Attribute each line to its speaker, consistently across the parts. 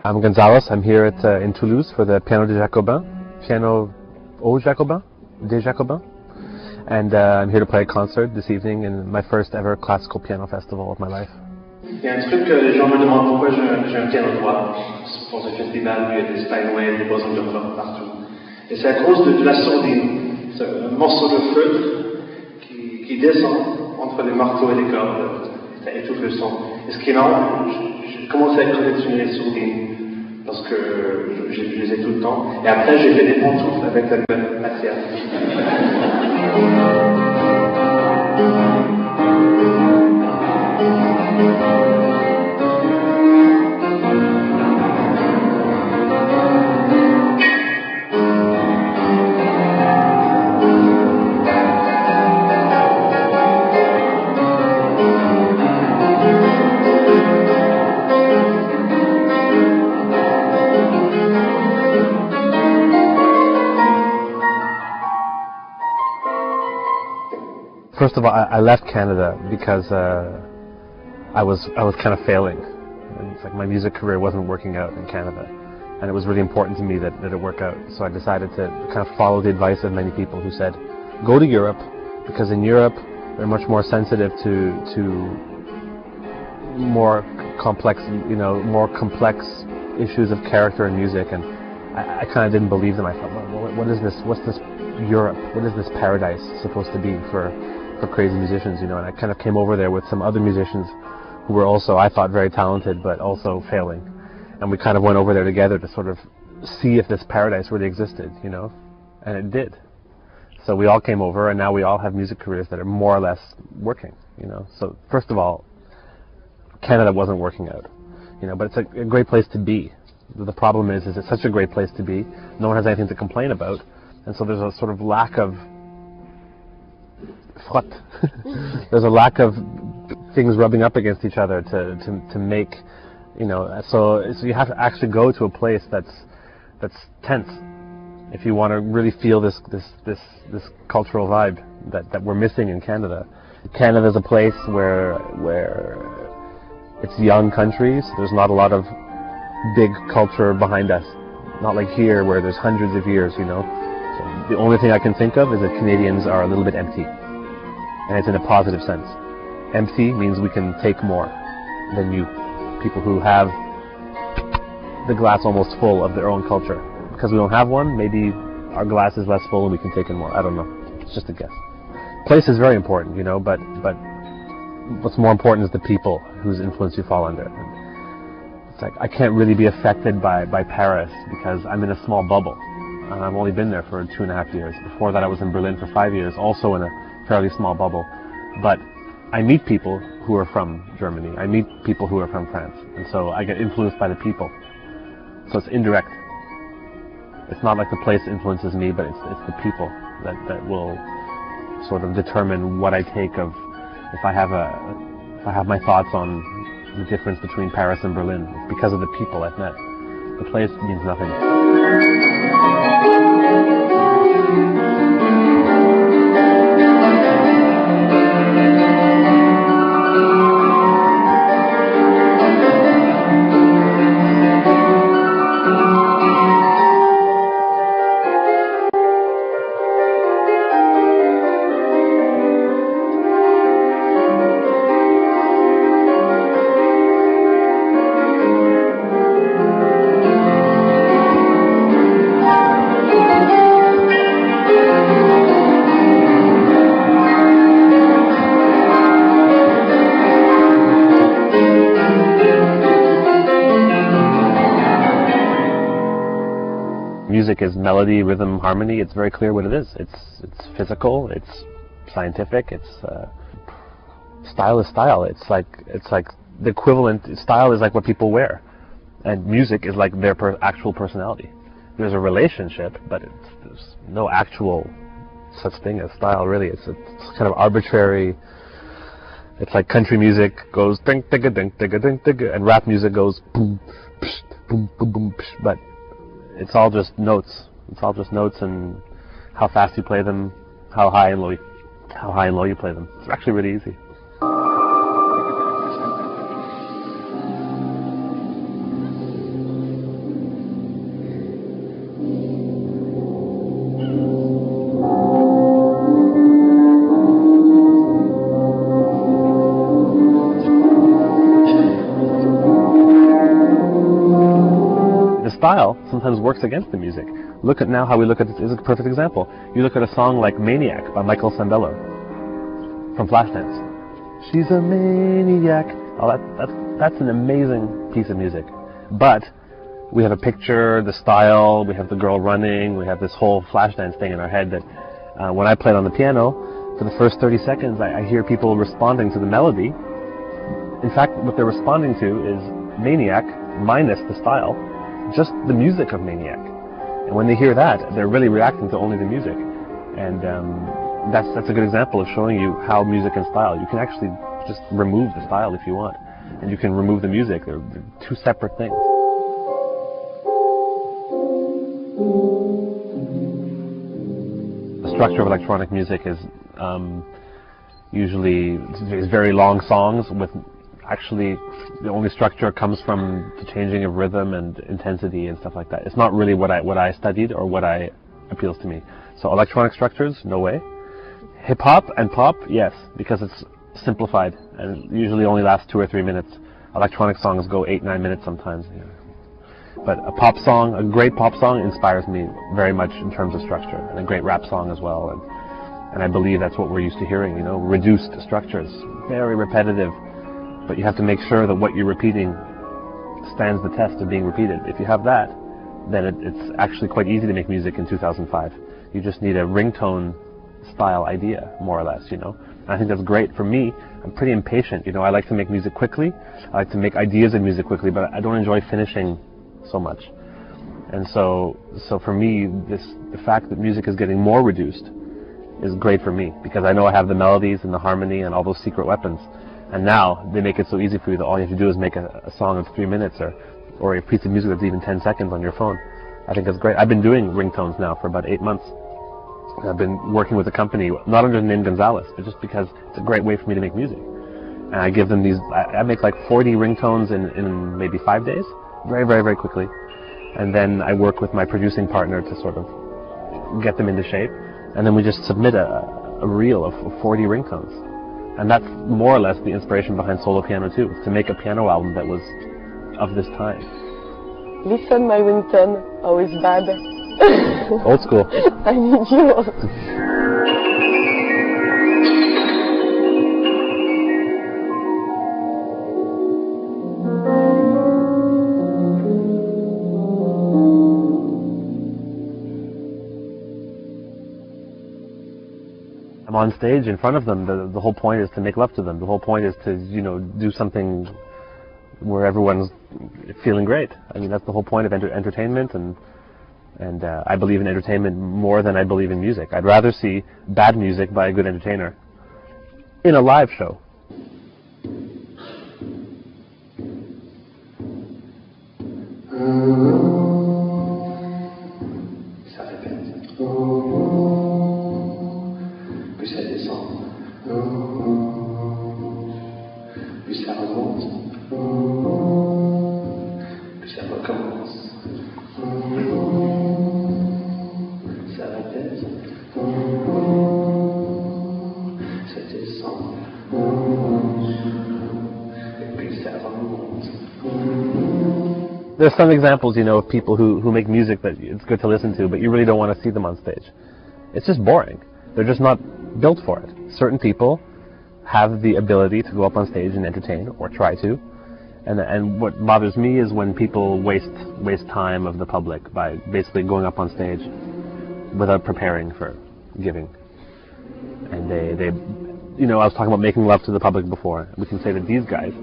Speaker 1: I'm Gonzales. I'm here in Toulouse for the Piano aux Jacobins, des Jacobins. And I'm here to play a concert this evening in my first ever classical piano festival of my life.
Speaker 2: Il y a un truc que les gens me demandent pourquoi j'ai un piano droit pour ce festival où il y a des Steinway, des boisons de rock partout. Et c'est à cause de la sourdine. C'est un morceau de feutre qui descend entre les marteaux et les cordes. Ça étouffe le son. Et ce qui est énorme, j'ai commencé à collectionner les sourdines parce que je les ai tout le temps. Et après, j'ai fait des pantoufles avec la même matière.
Speaker 1: First of all, I left Canada because I was kind of failing. And it's like my music career wasn't working out in Canada, and it was really important to me that it work out. So I decided to kind of follow the advice of many people who said, go to Europe, because in Europe they're much more sensitive to more complex, more complex issues of character in music. And I kind of didn't believe them. I thought, well, what is this? What's this Europe? What is this paradise supposed to be for crazy musicians, And I kind of came over there with some other musicians who were also, I thought, very talented, but also failing. And we kind of went over there together to sort of see if this paradise really existed, And it did. So we all came over, and now we all have music careers that are more or less working, So first of all, Canada wasn't working out, but it's a great place to be. The problem is it's such a great place to be. No one has anything to complain about. And so there's a sort of lack of there's a lack of things rubbing up against each other to make, so you have to actually go to a place that's tense if you want to really feel this cultural vibe that we're missing in Canada. Canada's a place where it's young countries. There's not a lot of big culture behind us. Not like here where there's hundreds of years, So the only thing I can think of is that Canadians are a little bit empty. And it's in a positive sense. Empty means we can take more than you. People who have the glass almost full of their own culture. Because we don't have one, maybe our glass is less full and we can take in more. I don't know. It's just a guess. Place is very important, but what's more important is the people whose influence you fall under. It's like I can't really be affected by Paris because I'm in a small bubble. And I've only been there for 2.5 years. Before that I was in Berlin for 5 years, also in a fairly small bubble. But I meet people who are from Germany. I meet people who are from France. And so I get influenced by the people. So it's indirect. It's not like the place influences me, but it's the people that will sort of determine what I take of if I have my thoughts on the difference between Paris and Berlin. It's because of the people I've met. The place means nothing. Music is melody, rhythm, harmony. It's very clear what it is. It's physical. It's scientific. It's style is style. It's like the equivalent. Style is like what people wear, and music is like their actual personality. There's a relationship, but there's no actual such thing as style. Really, it's kind of arbitrary. It's like country music goes ding digga ding digga ding digga, and rap music goes boom psh, boom boom boom psh, but it's all just notes. It's all just notes and how fast you play them, how high and low you play them. It's actually really easy. style sometimes works against the music. Look at now how we look at this is a perfect example. You look at a song like Maniac by Michael Sembello from Flashdance. She's a maniac. Oh, that's an amazing piece of music. But we have a picture, the style, we have the girl running, we have this whole Flashdance thing in our head that when I played on the piano, for the first 30 seconds, I hear people responding to the melody. In fact, what they're responding to is Maniac minus the style, just the music of Maniac. And when they hear that, they're really reacting to only the music. And that's a good example of showing you how music and style, you can actually just remove the style if you want. And you can remove the music. They're two separate things. The structure of electronic music is usually very long songs with actually the only structure comes from the changing of rhythm and intensity and stuff like that. It's not really what I studied or what appeals to me. So electronic structures, no way. Hip hop and pop, yes, because it's simplified and usually only lasts 2 or 3 minutes. Electronic songs go 8-9 minutes sometimes. Yeah. But a pop song, a great pop song inspires me very much in terms of structure, and a great rap song as well. And I believe that's what we're used to hearing, you know, reduced structures, very repetitive. But you have to make sure that what you're repeating stands the test of being repeated. If you have that, then it's actually quite easy to make music in 2005. You just need a ringtone style idea, more or less, you know. And I think that's great. For me, I'm pretty impatient, you know. I like to make music quickly. I like to make ideas in music quickly, but I don't enjoy finishing so much. And so for me, the fact that music is getting more reduced is great for me, because I know I have the melodies and the harmony and all those secret weapons. And now they make it so easy for you that all you have to do is make a song of 3 minutes or a piece of music that's even 10 seconds on your phone. I think that's great. I've been doing ringtones now for about 8 months. I've been working with a company, not under the name Gonzales, but just because it's a great way for me to make music. And I give them these, I make like 40 ringtones in maybe 5 days, very, very, very quickly. And then I work with my producing partner to sort of get them into shape. And then we just submit a reel of 40 ringtones. And that's more or less the inspiration behind Solo Piano 2, to make a piano album that was of this time.
Speaker 3: Listen, my ringtone, always bad.
Speaker 1: Old school.
Speaker 3: I need yours.
Speaker 1: I'm on stage in front of them. The whole point is to make love to them. The whole point is to, you know, do something where everyone's feeling great. I mean, that's the whole point of entertainment, and I believe in entertainment more than I believe in music. I'd rather see bad music by a good entertainer in a live show.
Speaker 2: Ça répète. Puis ça descend. Puis ça remonte. Puis ça recommence. Ça répète. Ça descend. Et puis ça remonte.
Speaker 1: There's some examples, you know, of people who make music that it's good to listen to, but you really don't want to see them on stage. It's just boring. They're just not built for it. Certain people have the ability to go up on stage and entertain, or try to. And what bothers me is when people waste time of the public by basically going up on stage without preparing for giving. And they you know, I was talking about making love to the public before. We can say that these guys,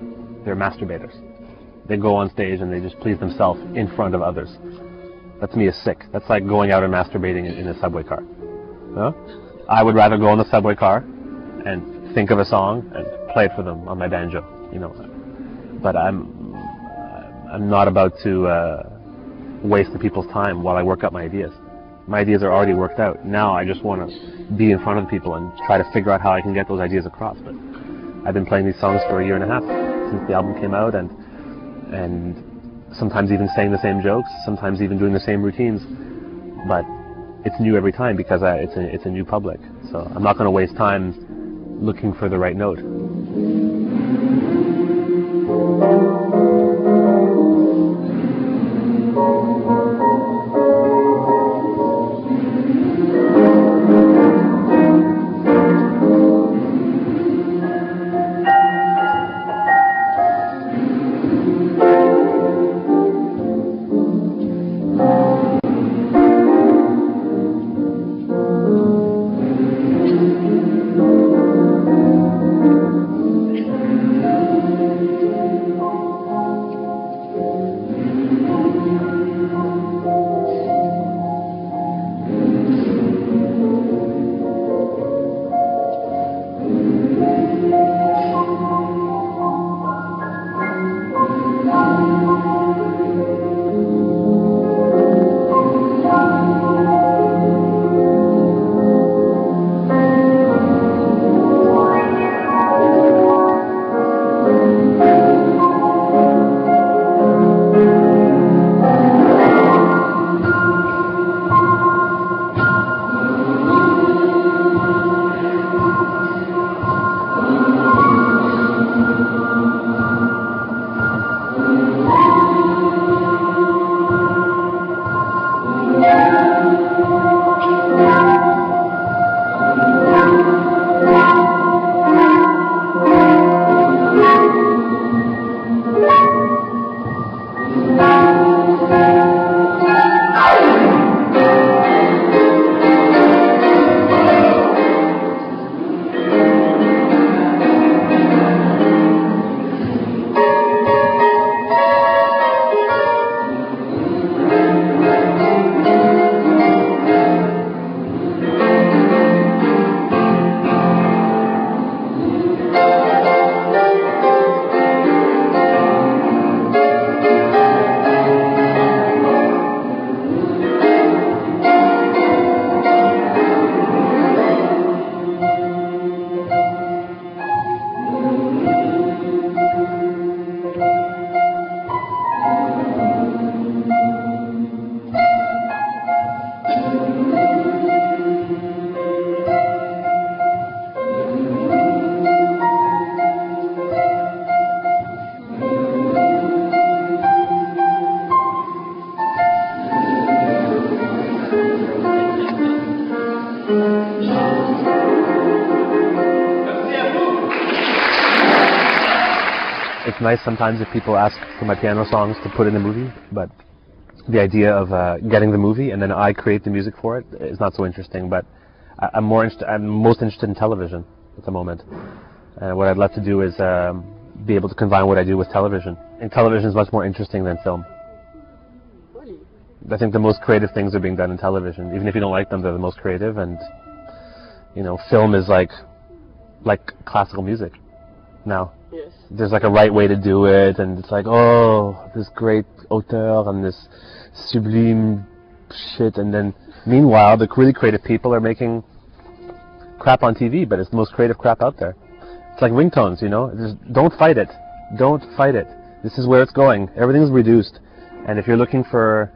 Speaker 1: they're masturbators. They go on stage and they just please themselves in front of others. That to me is sick. That's like going out and masturbating in a subway car. Huh? I would rather go in the subway car and think of a song and play it for them on my banjo, you know. But I'm not about to waste the people's time while I work up my ideas. My ideas are already worked out. Now I just want to be in front of people and try to figure out how I can get those ideas across. But I've been playing these songs for 1.5 years since the album came out, and sometimes even saying the same jokes, sometimes even doing the same routines. But it's new every time because it's a new public. So I'm not going to waste time looking for the right note. nice sometimes if people ask for my piano songs to put in a movie, but the idea of getting the movie and then I create the music for it is not so interesting. But I'm most interested in television at the moment. And what I'd love to do is be able to combine what I do with television. And television is much more interesting than film. I think the most creative things are being done in television. Even if you don't like them, they're the most creative. And you know, film is like classical music now.
Speaker 3: Yes.
Speaker 1: There's like a right way to do it, and it's like, oh, this great auteur and this sublime shit, and then meanwhile the really creative people are making crap on TV, but it's the most creative crap out there. It's like ringtones, you know. Just don't fight it. Don't fight it. This is where it's going. Everything's reduced, and if you're looking for,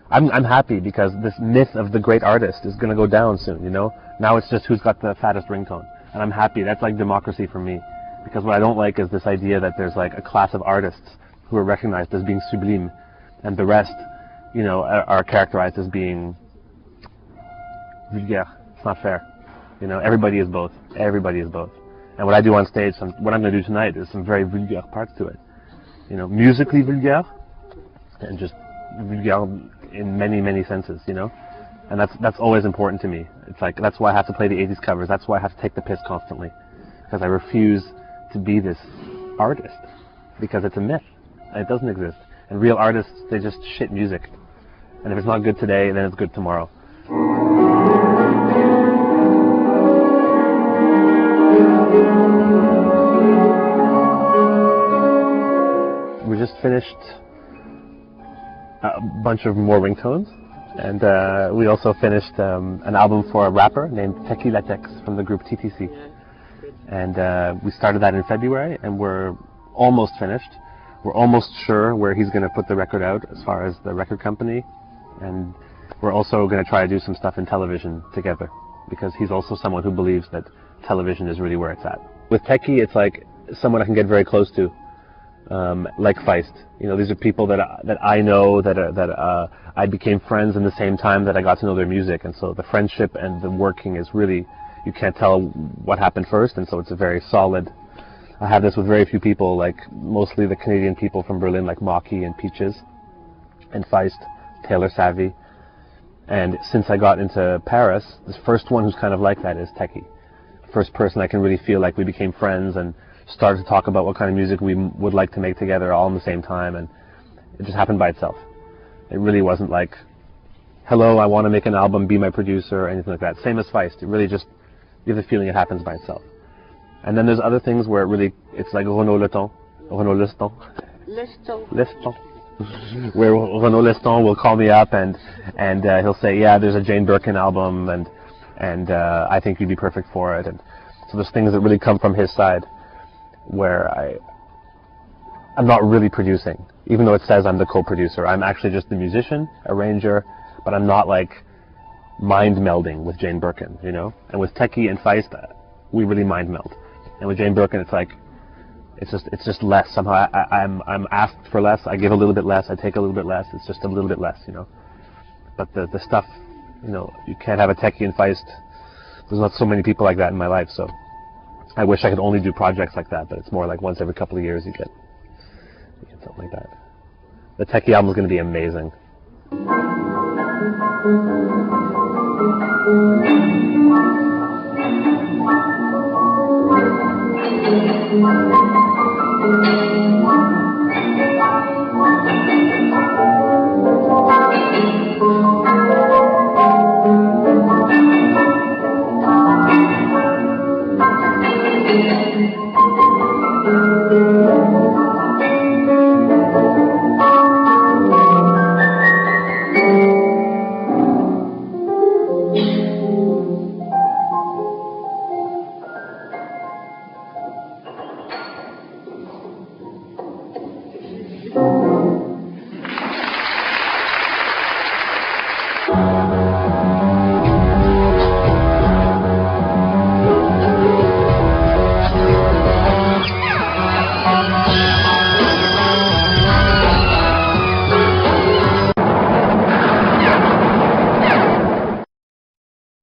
Speaker 1: I'm happy because this myth of the great artist is going to go down soon, you know. Now it's just who's got the fattest ringtone, and I'm happy. That's like democracy for me, because what I don't like is this idea that there's like a class of artists who are recognized as being sublime, and the rest, you know, are characterized as being vulgaire. It's not fair. You know, everybody is both. Everybody is both. And what I do on stage, what I'm going to do tonight, is some very vulgaire parts to it. You know, musically vulgaire, and just vulgaire in many, many senses, you know? And that's always important to me. It's like, that's why I have to play the 80s covers. That's why I have to take the piss constantly. Because I refuse to be this artist. Because it's a myth. And it doesn't exist. And real artists, they just shit music. And if it's not good today, then it's good tomorrow. We just finished a bunch of more ringtones, and we also finished an album for a rapper named Techie Latex from the group TTC. And we started that in February, and we're almost finished. We're almost sure where he's going to put the record out as far as the record company, and we're also going to try to do some stuff in television together, because he's also someone who believes that television is really where it's at. With Techie, it's like someone I can get very close to, like Feist. You know, these are people that I know, that I became friends in the same time that I got to know their music, and so the friendship and the working is really, you can't tell what happened first, and so it's a very solid. I have this with very few people, like mostly the Canadian people from Berlin, like Maki and Peaches, and Feist, Taylor Savvy. And since I got into Paris, the first one who's kind of like that is Techie. First person I can really feel like we became friends and started to talk about what kind of music we would like to make together all in the same time, and it just happened by itself. It really wasn't like, hello, I want to make an album, be my producer, or anything like that. Same as Feist. It really just, you have the feeling it happens by itself. And then there's other things where it really, it's like Renaud Leston, where Renaud Leston will call me up and he'll say, yeah, there's a Jane Birkin album, and I think you'd be perfect for it. And so there's things that really come from his side, where I'm not really producing, even though it says I'm the co-producer. I'm actually just the musician, arranger, but I'm not like mind melding with Jane Birkin, you know. And with Techie and Feist, we really mind meld. And with Jane Birkin, it's like, it's just less. Somehow I'm asked for less. I give a little bit less. I take a little bit less. It's just a little bit less, you know. But the stuff, you know, you can't have a Techie and Feist. There's not so many people like that in my life, so I wish I could only do projects like that. But it's more like once every couple of years you get something like that. The Techie album is going to be amazing.